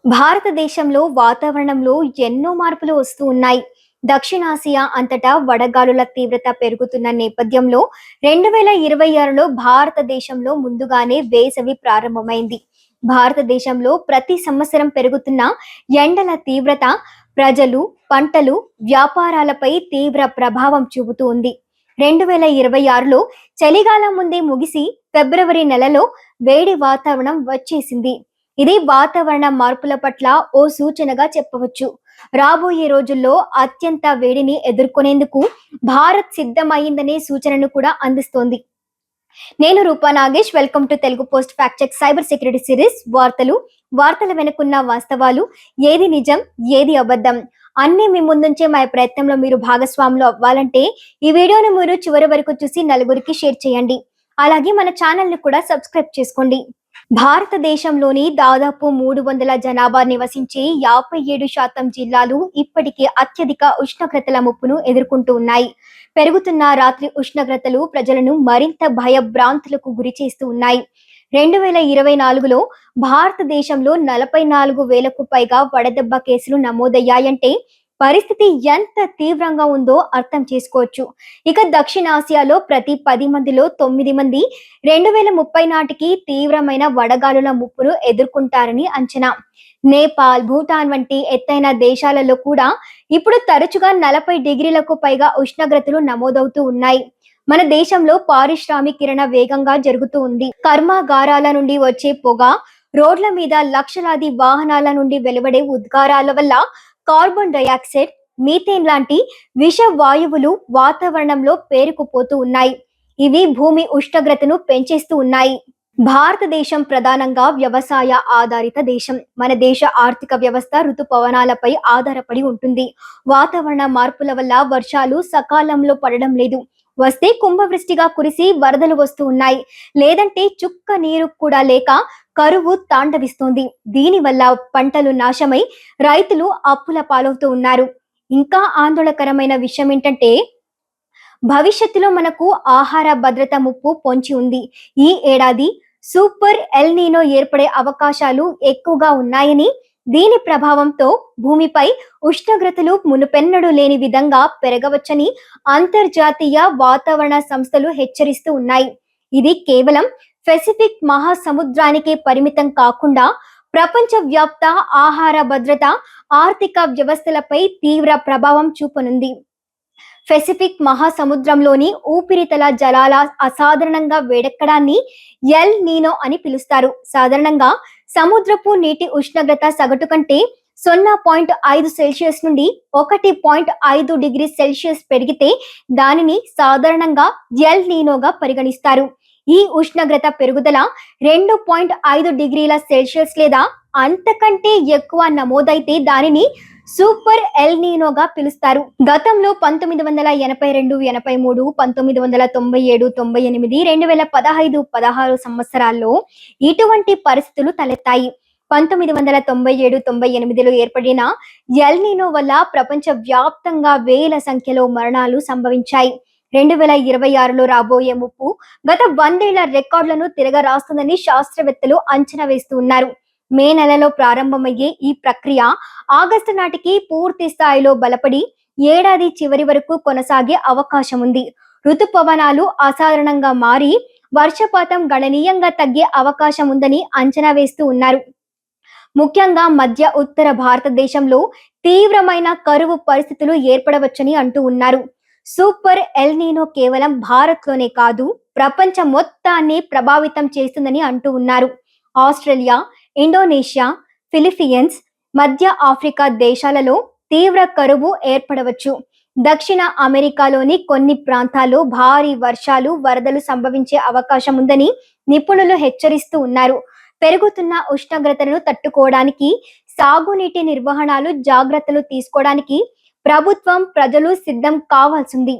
భారతదేశంలో వాతావరణంలో ఎన్నో మార్పులు వస్తూ ఉన్నాయి. దక్షిణాసియా అంతటా వడగాలుల తీవ్రత పెరుగుతున్న నేపథ్యంలో 2026లో భారతదేశంలో ముందుగానే వేసవి ప్రారంభమైంది. భారతదేశంలో ప్రతి సంవత్సరం పెరుగుతున్న ఎండల తీవ్రత ప్రజలు, పంటలు, వ్యాపారాలపై తీవ్ర ప్రభావం చూపుతూ ఉంది. 2026లో చలిగాలం ముందే ముగిసి ఫిబ్రవరి నెలలో వేడి వాతావరణం వచ్చేసింది. ఇది వాతావరణ మార్పుల పట్ల ఓ సూచనగా చెప్పవచ్చు. రాబోయే రోజుల్లో అత్యంత వేడిని ఎదుర్కొనేందుకు భారత్ సిద్ధమైందనే సూచనను కూడా అందిస్తోంది. నేను Roopa Nagesh. Welcome to Telugu post fact check cyber security series. వార్తల వెనుకున్న వాస్తవాలు, ఏది నిజం, ఏది అబద్ధం అన్నీ మీ ముందుంచే మా ప్రయత్నంలో మీరు భాగస్వాములు అవ్వాలంటే ఈ వీడియోను మీరు చివరి వరకు చూసి నలుగురికి షేర్ చేయండి. అలాగే మన ఛానల్ని కూడా సబ్స్క్రైబ్ చేసుకోండి. భారతదేశంలోని దాదాపు 300 జనాభా నివసించే 57% జిల్లాలు ఇప్పటికే అత్యధిక ఉష్ణోగ్రతల ముప్పును ఎదుర్కొంటూ ఉన్నాయి. పెరుగుతున్న రాత్రి ఉష్ణోగ్రతలు ప్రజలను మరింత భయభ్రాంతులకు గురి చేస్తూ ఉన్నాయి. 2024లో భారతదేశంలో 44,000కు పైగా వడదెబ్బ కేసులు నమోదయ్యాయంటే పరిస్థితి ఎంత తీవ్రంగా ఉందో అర్థం చేసుకోవచ్చు. ఇక దక్షిణాసియాలో ప్రతి 10 మందిలో 9 మంది 2030 నాటికి తీవ్రమైన వడగాలుల ముప్పును ఎదుర్కొంటారని అంచనా. నేపాల్, భూటాన్ వంటి ఎత్తైన దేశాలలో కూడా ఇప్పుడు తరచుగా 40 డిగ్రీలకు పైగా ఉష్ణోగ్రతలు నమోదవుతూ ఉన్నాయి. మన దేశంలో పారిశ్రామికీకరణ వేగంగా జరుగుతూ ఉంది. కర్మాగారాల నుండి వచ్చే పొగ, రోడ్ల మీద లక్షలాది వాహనాల నుండి వెలువడే ఉద్గారాల వల్ల కార్బన్ డయాక్సైడ్, మీథేన్ లాంటి విష వాయువులు వాతావరణంలో పేరుకుపోతూ ఉన్నాయి. ఇవి భూమి ఉష్ణోగ్రతను పెంచేస్తూ ఉన్నాయి. భారతదేశం ప్రధానంగా వ్యవసాయ ఆధారిత దేశం. మన దేశ ఆర్థిక వ్యవస్థ ఋతుపవనాలపై ఆధారపడి ఉంటుంది. వాతావరణ మార్పుల వల్ల వర్షాలు సకాలంలో పడడం లేదు. వస్తే కుంభవృష్టిగా కురిసి వరదలు వస్తూ ఉన్నాయి. లేదంటే చుక్క నీరు కూడా లేక కరువు తాండవిస్తోంది. దీనివల్ల పంటలు నాశమై రైతులు అప్పుల పాలవుతూ ఉన్నారు. ఇంకా ఆందోళనకరమైన విషయం ఏంటంటే భవిష్యత్తులో మనకు ఆహార భద్రత ముప్పు పొంచి ఉంది. ఈ ఏడాది సూపర్ ఎల్ నీనో ఏర్పడే అవకాశాలు ఎక్కువగా ఉన్నాయని, దీని ప్రభావంతో భూమిపై ఉష్ణోగ్రతలు మునుపెన్నడూ లేని విధంగా పెరగవచ్చని అంతర్జాతీయ వాతావరణ సంస్థలు హెచ్చరిస్తూ ఉన్నాయి. ఇది కేవలం పెసిఫిక్ మహాసముద్రానికే పరిమితం కాకుండా ప్రపంచవ్యాప్త ఆహార భద్రత, ఆర్థిక వ్యవస్థలపై తీవ్ర ప్రభావం చూపనుంది. పెసిఫిక్ మహాసముద్రంలోని ఉపరితల జలాల అసాధారణంగా వేడెక్కడాన్ని ఎల్ నీనో అని పిలుస్తారు. సాధారణంగా సముద్రపు నీటి ఉష్ణోగ్రత సగటు కంటే 0.5 సెల్సియస్ నుండి 1.5 డిగ్రీ సెల్సియస్ పెరిగితే దానిని సాధారణంగా ఎల్ నీనోగా పరిగణిస్తారు. ఈ ఉష్ణోగ్రత పెరుగుదల 2.5 డిగ్రీల సెల్సియస్ లేదా అంతకంటే ఎక్కువ నమోదైతే దానిని సూపర్ ఎల్ నీనోగా పిలుస్తారు. గతంలో 1982, 83, 1997, 98, 2015, 16 సంవత్సరాల్లో ఇటువంటి పరిస్థితులు తలెత్తాయి. 1997, 98లో ఏర్పడిన ఎల్ నీనో వల్ల ప్రపంచ వ్యాప్తంగా వేల సంఖ్యలో మరణాలు సంభవించాయి. 2026లో రాబోయే ముప్పు గత 100 ఏళ్ల రికార్డులను తిరగరాస్తుందని శాస్త్రవేత్తలు అంచనా వేస్తూ ఉన్నారు. మే నెలలో ప్రారంభమయ్యే ఈ ప్రక్రియ ఆగస్టు నాటికి పూర్తి స్థాయిలో బలపడి ఏడాది చివరి వరకు కొనసాగే అవకాశం ఉంది. ఋతుపవనాలు అసాధారణంగా మారి వర్షపాతం గణనీయంగా తగ్గే అవకాశం ఉందని అంచనా వేస్తూ ఉన్నారు. ముఖ్యంగా మధ్య ఉత్తర భారతదేశంలో తీవ్రమైన కరువు పరిస్థితులు ఏర్పడవచ్చని అంటూ ఉన్నారు. సూపర్ ఎల్ నీనో కేవలం భారత్లోనే కాదు, ప్రపంచం మొత్తాన్ని ప్రభావితం చేస్తుందని అంటూ ఉన్నారు. ఆస్ట్రేలియా, ఇండోనేషియా, ఫిలిప్పీన్స్, మధ్య ఆఫ్రికా దేశాలలో తీవ్ర కరువు ఏర్పడవచ్చు. దక్షిణ అమెరికాలోని కొన్ని ప్రాంతాల్లో భారీ వర్షాలు, వరదలు సంభవించే అవకాశం ఉందని నిపుణులు హెచ్చరిస్తూ ఉన్నారు. పెరుగుతున్న ఉష్ణోగ్రతలను తట్టుకోవడానికి సాగునీటి నిర్వహణలు జాగ్రత్తలు తీసుకోవడానికి ప్రభుత్వం, ప్రజలు సిద్ధం కావాల్సింది.